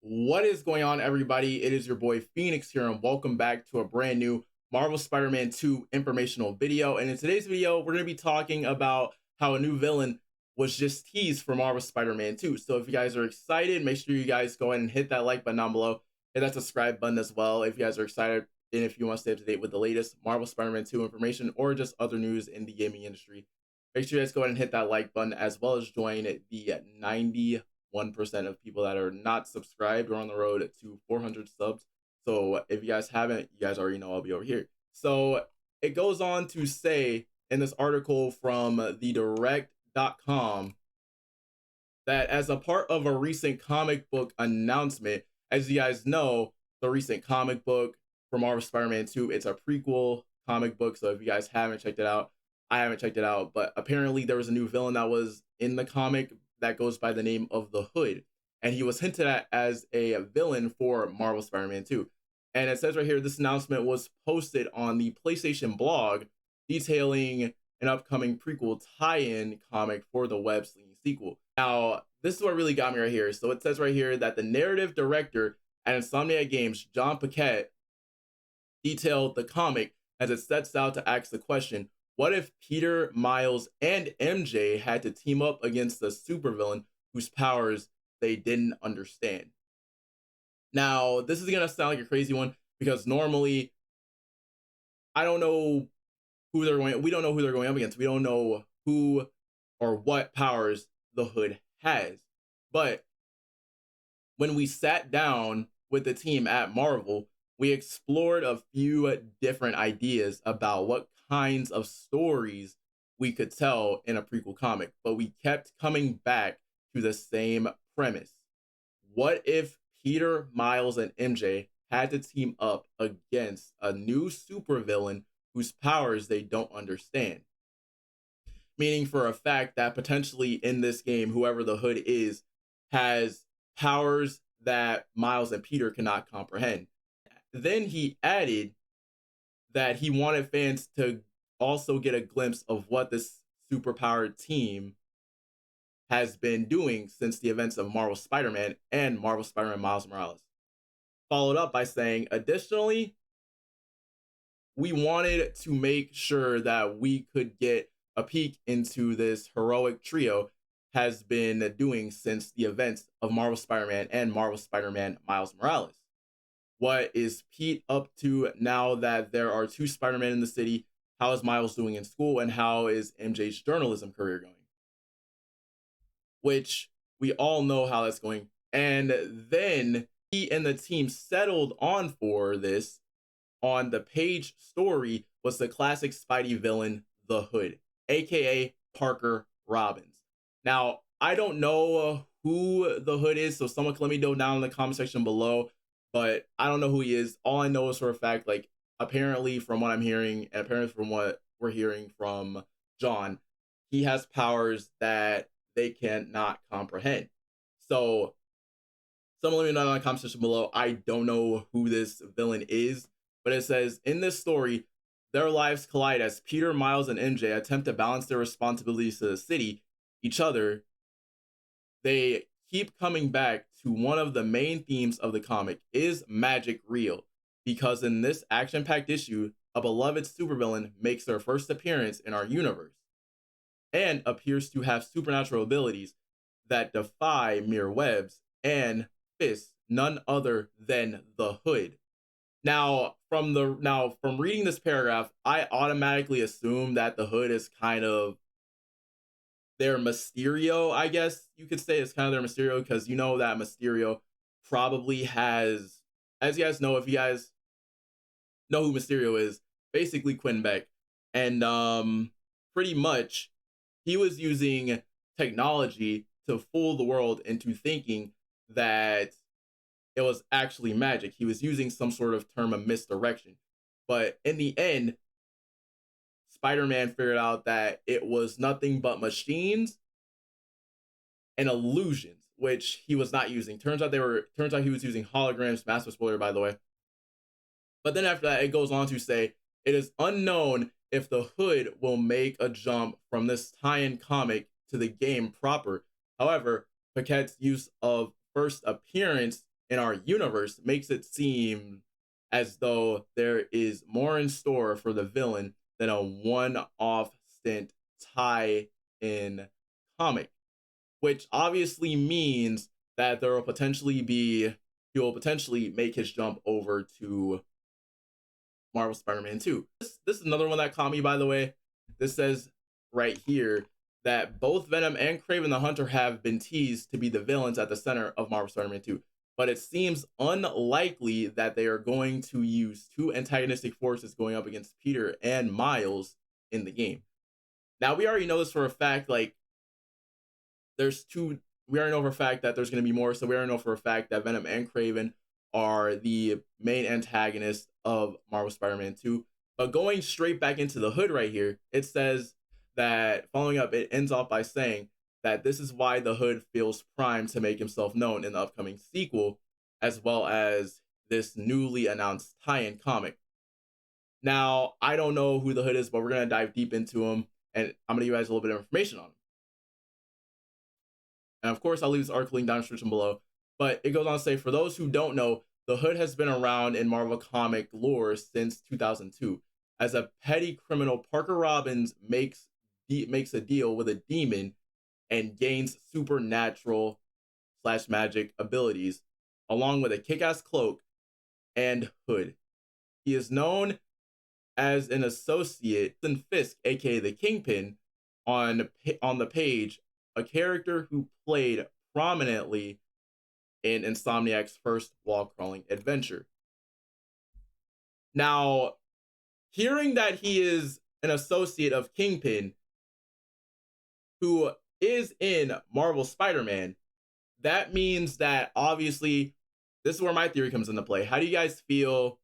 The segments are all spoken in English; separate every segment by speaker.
Speaker 1: What is going on, everybody? It is your boy Phoenix here, and welcome back to a brand new Marvel Spider-Man 2 informational video. And in today's video, we're going to be talking about how a new villain was just teased for Marvel Spider-Man 2. So if you guys are excited, make sure you guys go ahead and hit that like button down below, hit that subscribe button as well if you guys are excited, and if you want to stay up to date with the latest Marvel Spider-Man 2 information or just other news in the gaming industry. Make sure you guys go ahead and hit that like button, as well as join the 91% of people that are not subscribed. We're on the road to 400 subs. So if you guys haven't, you guys already know I'll be over here. So it goes on to say in this article from the direct.com that as a part of a recent comic book announcement, as you guys know, the recent comic book for Marvel Spider-Man 2, it's a prequel comic book. So if you guys haven't checked it out, I haven't checked it out, but apparently there was a new villain that was in the comic that goes by the name of the Hood, and he was hinted at as a villain for Marvel Spider-Man 2. And it says right here, this announcement was posted on the PlayStation blog detailing an upcoming prequel tie-in comic for the web-slinging sequel. Now, this is what really got me right here. So it says right here that the narrative director at Insomniac Games, John Paquette, detailed the comic as it sets out to ask the question, what if Peter, Miles, and MJ had to team up against a supervillain whose powers they didn't understand? Now, this is going to sound like a crazy one because normally I don't know who they're going. We don't know who they're going up against. We don't know who or what powers the Hood has. But when we sat down with the team at Marvel, we explored a few different ideas about what kinds of stories we could tell in a prequel comic, but we kept coming back to the same premise. What if Peter, Miles, and MJ had to team up against a new supervillain whose powers they don't understand? Meaning for a fact that potentially in this game, whoever the Hood is has powers that Miles and Peter cannot comprehend. Then he added that he wanted fans to also get a glimpse of what this superpowered team has been doing since the events of Marvel Spider-Man and Marvel Spider-Man Miles Morales. Followed up by saying, additionally, we wanted to make sure that we could get a peek into this heroic trio has been doing since the events of Marvel Spider-Man and Marvel Spider-Man Miles Morales. What is Pete up to now that there are two Spider-Men in the city? How is Miles doing in school? And how is MJ's journalism career going? Which we all know how that's going. And then he and the team settled on for this on the page story was the classic Spidey villain, the Hood, aka Parker Robbins. Now, I don't know who the Hood is, so someone can let me know down in the comment section below. But I don't know who he is. All I know is for a fact, like, apparently from what I'm hearing, and apparently from what we're hearing from John, he has powers that they cannot comprehend. So someone let me know in the comment section below. I don't know who this villain is, but it says, in this story, their lives collide as Peter, Miles, and MJ attempt to balance their responsibilities to the city, each other. They keep coming back to one of the main themes of the comic. Is magic real? Because in this action-packed issue, a beloved supervillain makes their first appearance in our universe and appears to have supernatural abilities that defy mere webs and fists, none other than the Hood. Now, from reading this paragraph, I automatically assume that the Hood is kind of their Mysterio, I guess you could say. It's kind of their Mysterio, because you know that Mysterio probably has, as you guys know, if you guys know who Mysterio is, basically Quinn Beck. And pretty much he was using technology to fool the world into thinking that it was actually magic. He was using some sort of term of misdirection. But in the end, Spider-Man figured out that it was nothing but machines and illusions, which he was not using. Turns out he was using holograms. Massive spoiler, by the way. But then after that, it goes on to say, it is unknown if the Hood will make a jump from this tie-in comic to the game proper. However, Paquette's use of first appearance in our universe makes it seem as though there is more in store for the villain than a one-off stint tie in comic, which obviously means that there will potentially be he will potentially make his jump over to Marvel Spider-Man 2. This is another one that caught me, by the way. This says right here that both Venom and Kraven the Hunter have been teased to be the villains at the center of Marvel Spider-Man 2, but it seems unlikely that they are going to use two antagonistic forces going up against Peter and Miles in the game. Now, we already know this for a fact, like, there's two, we already know for a fact that there's going to be more, so we already know for a fact that Venom and Kraven are the main antagonists of Marvel Spider-Man 2. But going straight back into the hood right here, it says that, following up, it ends off by saying that this is why the hood feels primed to make himself known in the upcoming sequel, as well as this newly announced tie-in comic. Now, I don't know who the hood is, but we're going to dive deep into him, and I'm going to give you guys a little bit of information on him. And of course, I'll leave this article link down in the description below. But it goes on to say, for those who don't know, the Hood has been around in Marvel comic lore since 2002. As a petty criminal, Parker Robbins makes a deal with a demon and gains supernatural / magic abilities, along with a kick-ass cloak and hood. He is known as an associate in Fisk, aka the Kingpin, on the page, a character who played prominently in Insomniac's first wall-crawling adventure. Now, hearing that he is an associate of Kingpin, who is in Marvel Spider-Man, that means that obviously, this is where my theory comes into play. How do you guys feel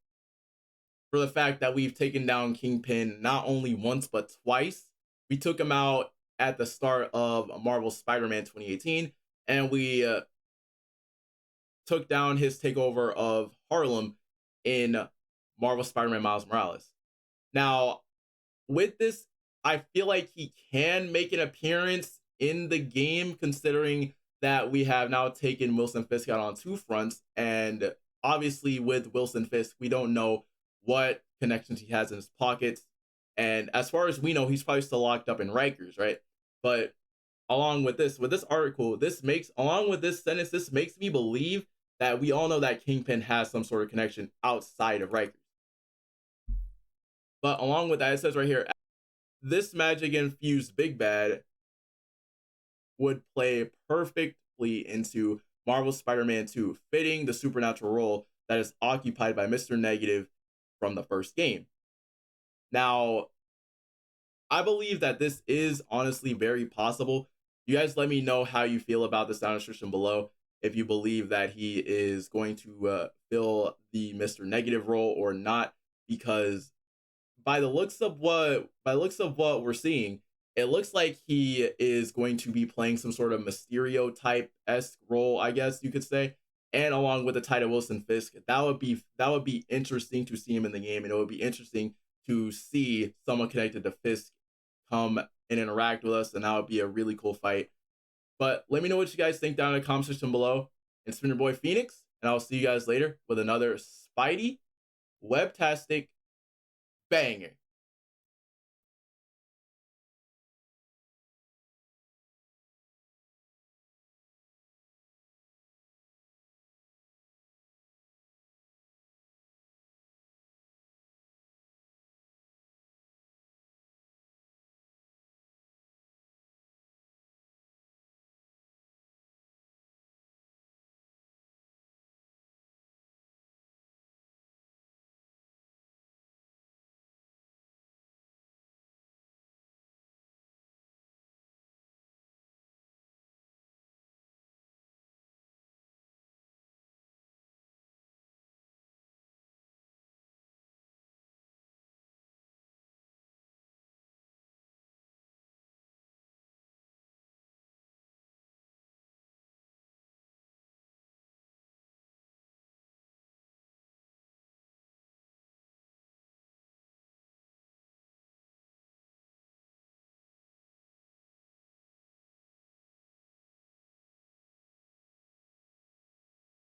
Speaker 1: for the fact that we've taken down Kingpin not only once, but twice? We took him out at the start of Marvel Spider-Man 2018, and we took down his takeover of Harlem in Marvel Spider-Man Miles Morales. Now, with this, I feel like he can make an appearance in the game, considering that we have now taken Wilson Fisk out on two fronts, and obviously with Wilson Fisk, we don't know what connections he has in his pockets, and as far as we know, he's probably still locked up in Rikers, right? But along with this article, along with this sentence, this makes me believe that we all know that Kingpin has some sort of connection outside of Rikers. But along with that, it says right here, this magic-infused Big Bad would play perfectly into Marvel Spider-Man 2, fitting the supernatural role that is occupied by Mr. Negative from the first game. Now, I believe that this is honestly very possible. You guys let me know how you feel about this down in the description below. If you believe that he is going to fill the Mr. Negative role or not, because by the looks of what we're seeing, it looks like he is going to be playing some sort of Mysterio type-esque role, I guess you could say. And along with the title Wilson Fisk, that would be interesting to see him in the game, and it would be interesting to see someone connected to Fisk come and interact with us, and that would be a really cool fight. But let me know what you guys think down in the comment section below. It's been your boy Phoenix, and I'll see you guys later with another Spidey Webtastic banger.